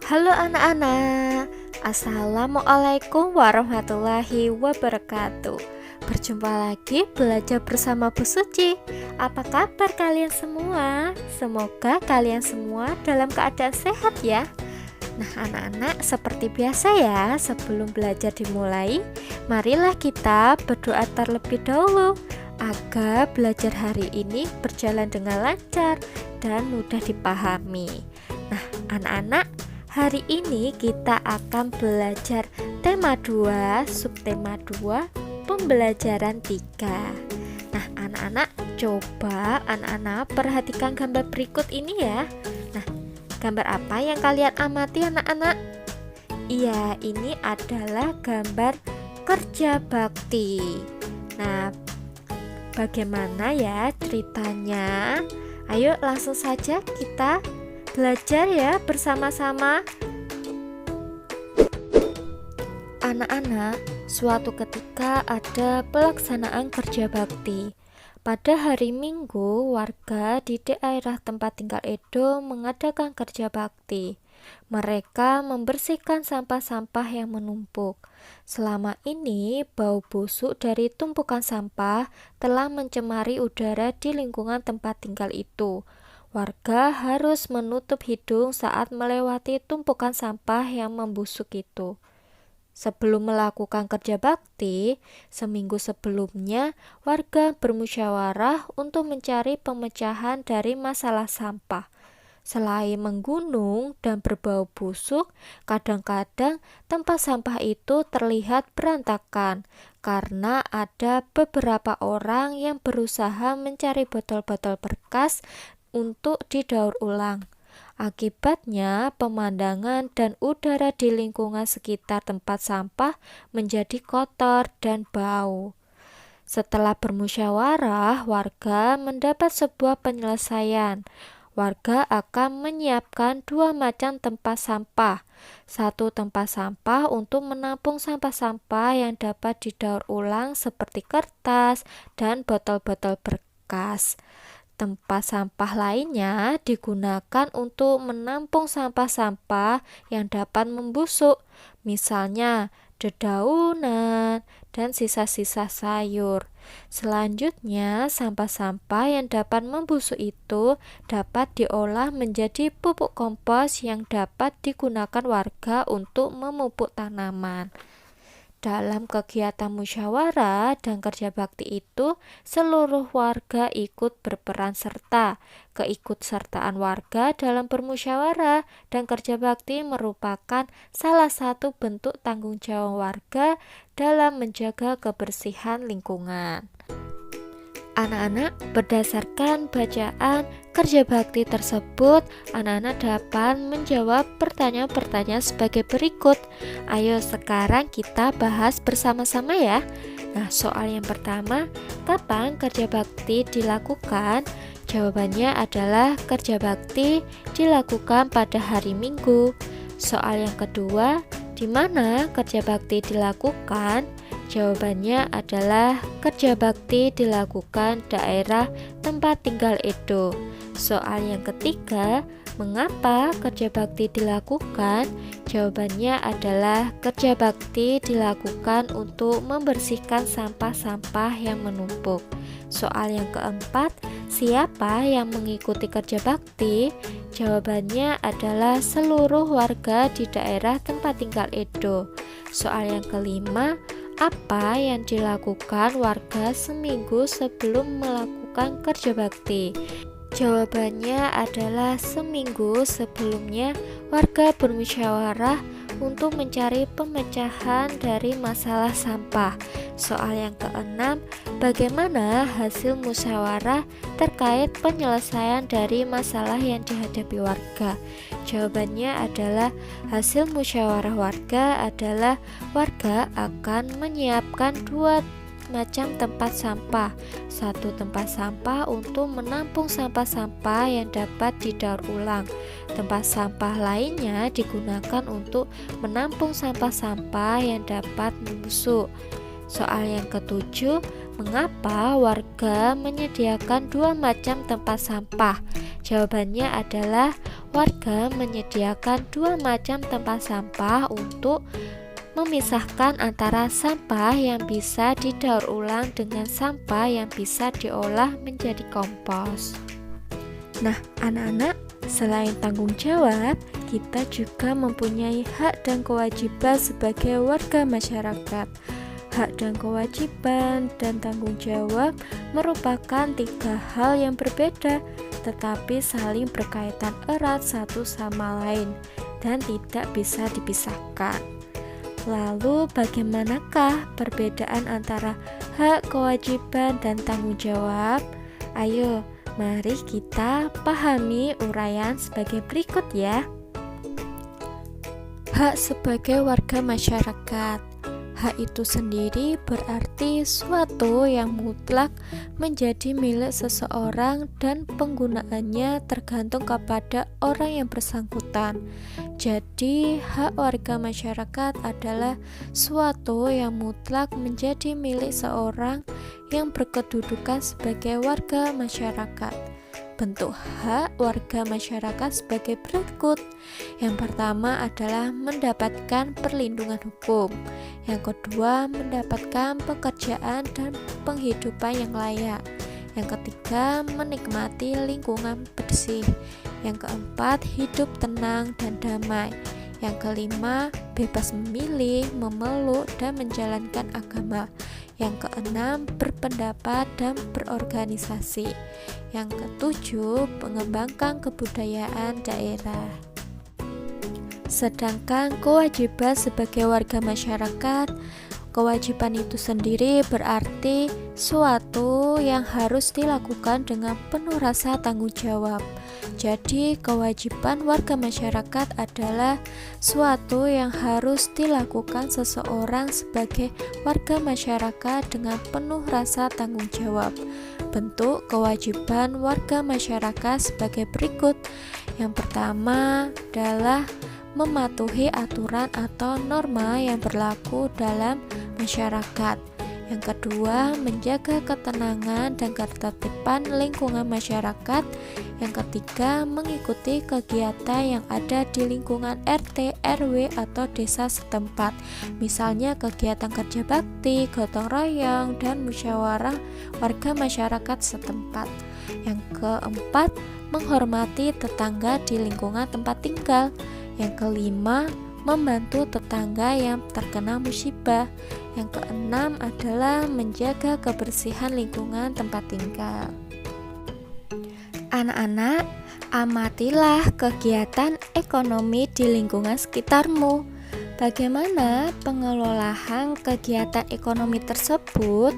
Halo anak-anak, Assalamualaikum warahmatullahi wabarakatuh. Berjumpa lagi belajar bersama Bu Suci. Apa kabar kalian semua? Semoga kalian semua dalam keadaan sehat ya. Nah anak-anak, seperti biasa ya, sebelum belajar dimulai, marilah kita berdoa terlebih dahulu agar belajar hari ini berjalan dengan lancar dan mudah dipahami. Nah anak-anak, hari ini kita akan belajar tema 2, subtema 2, pembelajaran 3. Nah, anak-anak, coba anak-anak perhatikan gambar berikut ini ya. Nah, gambar apa yang kalian amati anak-anak? Iya, ini adalah gambar kerja bakti. Nah, bagaimana ya ceritanya? Ayo langsung saja kita belajar ya bersama-sama. Anak-anak, suatu ketika ada pelaksanaan kerja bakti. Pada hari Minggu, warga di daerah tempat tinggal Edo mengadakan kerja bakti. Mereka membersihkan sampah-sampah yang menumpuk. Selama ini, bau busuk dari tumpukan sampah telah mencemari udara di lingkungan tempat tinggal itu. Warga harus menutup hidung saat melewati tumpukan sampah yang membusuk itu. Sebelum melakukan kerja bakti, seminggu sebelumnya warga bermusyawarah untuk mencari pemecahan dari masalah sampah. Selain menggunung dan berbau busuk, kadang-kadang tempat sampah itu terlihat berantakan karena ada beberapa orang yang berusaha mencari botol-botol bekas untuk didaur ulang. Akibatnya, pemandangan dan udara di lingkungan sekitar tempat sampah menjadi kotor dan bau. Setelah bermusyawarah, warga mendapat sebuah penyelesaian. Warga akan menyiapkan 2 macam tempat sampah. Satu tempat sampah untuk menampung sampah-sampah yang dapat didaur ulang seperti kertas dan botol-botol bekas. Tempat sampah lainnya digunakan untuk menampung sampah-sampah yang dapat membusuk, misalnya dedaunan dan sisa-sisa sayur. Selanjutnya, sampah-sampah yang dapat membusuk itu dapat diolah menjadi pupuk kompos yang dapat digunakan warga untuk memupuk tanaman. Dalam kegiatan musyawarah dan kerja bakti itu, seluruh warga ikut berperan serta. Keikutsertaan warga dalam bermusyawarah dan kerja bakti merupakan salah satu bentuk tanggung jawab warga dalam menjaga kebersihan lingkungan. Anak-anak, berdasarkan bacaan kerja bakti tersebut, anak-anak dapat menjawab pertanyaan-pertanyaan sebagai berikut. Ayo sekarang kita bahas bersama-sama ya. Nah, soal yang pertama, kapan kerja bakti dilakukan? Jawabannya adalah kerja bakti dilakukan pada hari Minggu. Soal yang kedua, di mana kerja bakti dilakukan? Jawabannya adalah kerja bakti dilakukan daerah tempat tinggal Edo. Soal yang ketiga, mengapa kerja bakti dilakukan? Jawabannya adalah kerja bakti dilakukan untuk membersihkan sampah-sampah yang menumpuk. Soal yang keempat, siapa yang mengikuti kerja bakti? Jawabannya adalah seluruh warga di daerah tempat tinggal Edo. Soal yang kelima, apa yang dilakukan warga seminggu sebelum melakukan kerja bakti? Jawabannya adalah seminggu sebelumnya warga bermusyawarah untuk mencari pemecahan dari masalah sampah. Soal yang keenam, bagaimana hasil musyawarah terkait penyelesaian dari masalah yang dihadapi warga? Jawabannya adalah hasil musyawarah warga adalah warga akan menyiapkan 2 macam tempat sampah. Satu tempat sampah untuk menampung sampah-sampah yang dapat didaur ulang. Tempat sampah lainnya digunakan untuk menampung sampah-sampah yang dapat membusuk. Soal yang ketujuh, mengapa warga menyediakan 2 macam tempat sampah? Jawabannya adalah warga menyediakan dua macam tempat sampah untuk memisahkan antara sampah yang bisa didaur ulang dengan sampah yang bisa diolah menjadi kompos. Nah, anak-anak, selain tanggung jawab, kita juga mempunyai hak dan kewajiban sebagai warga masyarakat. Hak dan kewajiban dan tanggung jawab merupakan tiga hal yang berbeda, tetapi saling berkaitan erat satu sama lain dan tidak bisa dipisahkan. Lalu, bagaimanakah perbedaan antara hak, kewajiban, dan tanggung jawab? Ayo, mari kita pahami uraian sebagai berikut ya. Hak sebagai warga masyarakat. Hak itu sendiri berarti suatu yang mutlak menjadi milik seseorang dan penggunaannya tergantung kepada orang yang bersangkutan. Jadi, hak warga masyarakat adalah suatu yang mutlak menjadi milik seorang yang berkedudukan sebagai warga masyarakat. Bentuk hak warga masyarakat sebagai berikut. Yang pertama adalah mendapatkan perlindungan hukum. Yang kedua, mendapatkan pekerjaan dan penghidupan yang layak. Yang ketiga, menikmati lingkungan bersih. Yang keempat, hidup tenang dan damai. Yang kelima, bebas memilih, memeluk, dan menjalankan agama. Yang keenam, berpendapat dan berorganisasi. Yang ketujuh, mengembangkan kebudayaan daerah. Sedangkan kewajiban sebagai warga masyarakat, kewajiban itu sendiri berarti suatu yang harus dilakukan dengan penuh rasa tanggung jawab. Jadi, kewajiban warga masyarakat adalah suatu yang harus dilakukan seseorang sebagai warga masyarakat dengan penuh rasa tanggung jawab. Bentuk kewajiban warga masyarakat sebagai berikut. Yang pertama adalah mematuhi aturan atau norma yang berlaku dalam masyarakat. Yang kedua, menjaga ketenangan dan ketertiban lingkungan masyarakat. Yang ketiga, mengikuti kegiatan yang ada di lingkungan RT, RW, atau desa setempat. Misalnya kegiatan kerja bakti, gotong royong, dan musyawarah warga masyarakat setempat. Yang keempat, menghormati tetangga di lingkungan tempat tinggal. Yang kelima, membantu tetangga yang terkena musibah. Yang keenam adalah menjaga kebersihan lingkungan tempat tinggal. Anak-anak, amatilah kegiatan ekonomi di lingkungan sekitarmu. Bagaimana pengelolaan kegiatan ekonomi tersebut?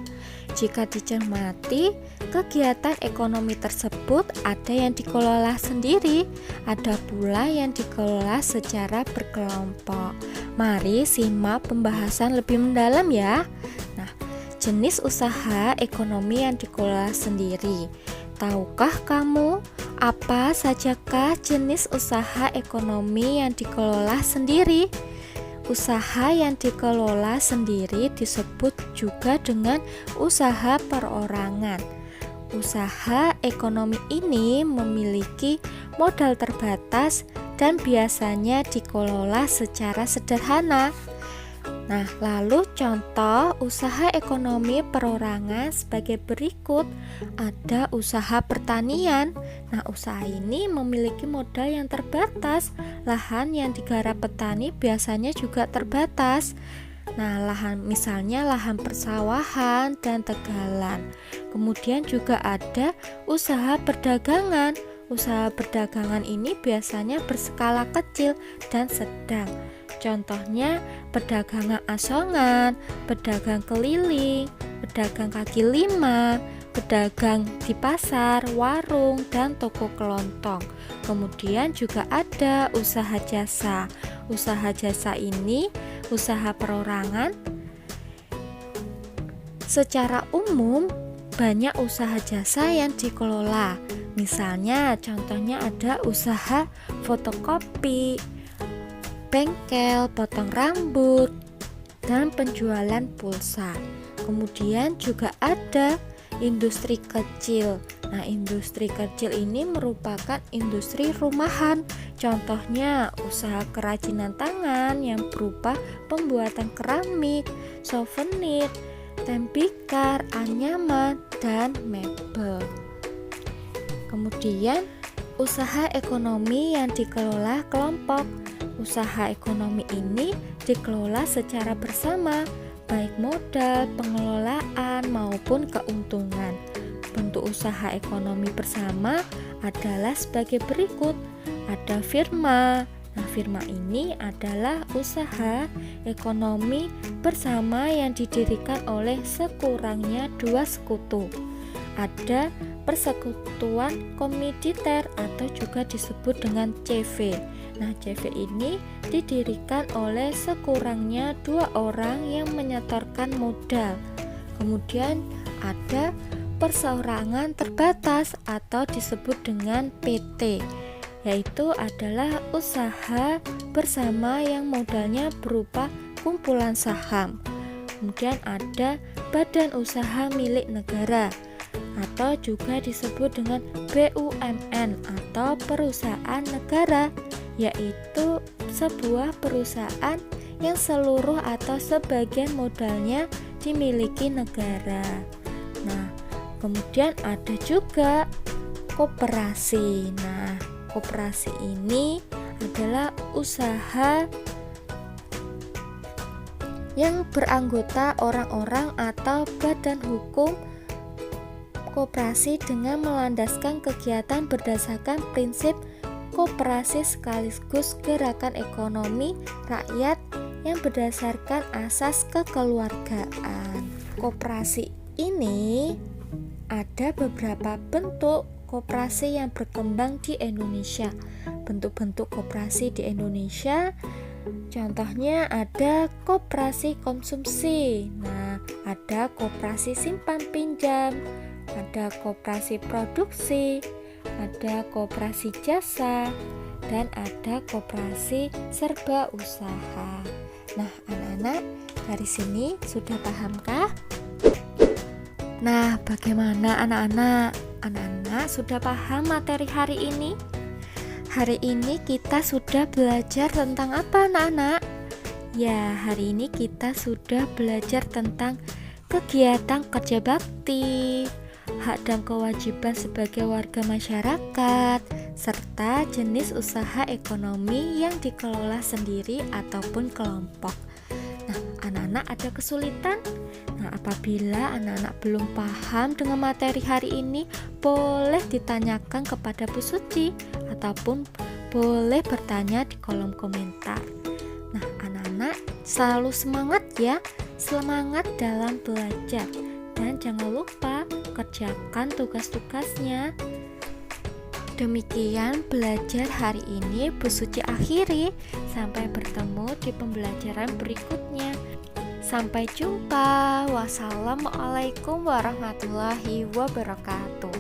Jika dicermati, kegiatan ekonomi tersebut ada yang dikelola sendiri, ada pula yang dikelola secara berkelompok. Mari simak pembahasan lebih mendalam ya. Nah, jenis usaha ekonomi yang dikelola sendiri. Tahukah kamu apa sajakah jenis usaha ekonomi yang dikelola sendiri? Usaha yang dikelola sendiri disebut juga dengan usaha perorangan. Usaha ekonomi ini memiliki modal terbatas dan biasanya dikelola secara sederhana. Nah, lalu contoh usaha ekonomi perorangan sebagai berikut. Ada usaha pertanian. Nah, usaha ini memiliki modal yang terbatas. Lahan yang digarap petani biasanya juga terbatas. Nah, misalnya lahan persawahan dan tegalan. Kemudian juga ada usaha perdagangan. Usaha perdagangan ini biasanya berskala kecil dan sedang. Contohnya perdagangan asongan, pedagang keliling, pedagang kaki lima, pedagang di pasar, warung, dan toko kelontong. Kemudian juga ada usaha jasa. Usaha jasa ini usaha perorangan. Secara umum banyak usaha jasa yang dikelola. Misalnya contohnya ada usaha fotokopi, bengkel, potong rambut, dan penjualan pulsa. Kemudian juga ada industri kecil. Nah, industri kecil ini merupakan industri rumahan. Contohnya, usaha kerajinan tangan yang berupa pembuatan keramik, souvenir, tembikar, anyaman, dan mebel. Kemudian, usaha ekonomi yang dikelola kelompok. Usaha ekonomi ini dikelola secara bersama, baik modal, pengelolaan, maupun keuntungan. Bentuk usaha ekonomi bersama adalah sebagai berikut. Ada firma. Nah, firma ini adalah usaha ekonomi bersama yang didirikan oleh sekurangnya 2 sekutu. Ada persekutuan komoditer atau juga disebut dengan CV. Nah, CV ini didirikan oleh sekurangnya 2 orang yang menyetorkan modal. Kemudian ada perseorangan terbatas atau disebut dengan PT, yaitu adalah usaha bersama yang modalnya berupa kumpulan saham. Kemudian ada badan usaha milik negara atau juga disebut dengan BUMN atau perusahaan negara, yaitu sebuah perusahaan yang seluruh atau sebagian modalnya dimiliki negara. Nah, kemudian ada juga koperasi. Nah, koperasi ini adalah usaha yang beranggota orang-orang atau badan hukum koperasi dengan melandaskan kegiatan berdasarkan prinsip koperasi sekaligus gerakan ekonomi rakyat yang berdasarkan asas kekeluargaan. Koperasi ini ada beberapa bentuk koperasi yang berkembang di Indonesia. Bentuk-bentuk koperasi di Indonesia contohnya ada koperasi konsumsi. Nah, ada koperasi simpan pinjam, ada koperasi produksi, ada koperasi jasa, dan ada koperasi serba usaha. Nah, anak-anak, dari sini sudah pahamkah? Nah, bagaimana anak-anak? Anak-anak sudah paham materi hari ini? Hari ini kita sudah belajar tentang apa, anak-anak? Ya, hari ini kita sudah belajar tentang kegiatan kerja bakti, hak dan kewajiban sebagai warga masyarakat, serta jenis usaha ekonomi yang dikelola sendiri ataupun kelompok. Nah, anak-anak ada kesulitan? Nah, apabila anak-anak belum paham dengan materi hari ini, boleh ditanyakan kepada Bu Suci ataupun boleh bertanya di kolom komentar. Nah, anak-anak selalu semangat ya, semangat dalam belajar. Dan jangan lupa kerjakan tugas-tugasnya. Demikian belajar hari ini Bu Suci akhiri. Sampai bertemu di pembelajaran berikutnya. Sampai jumpa. Wassalamualaikum warahmatullahi wabarakatuh.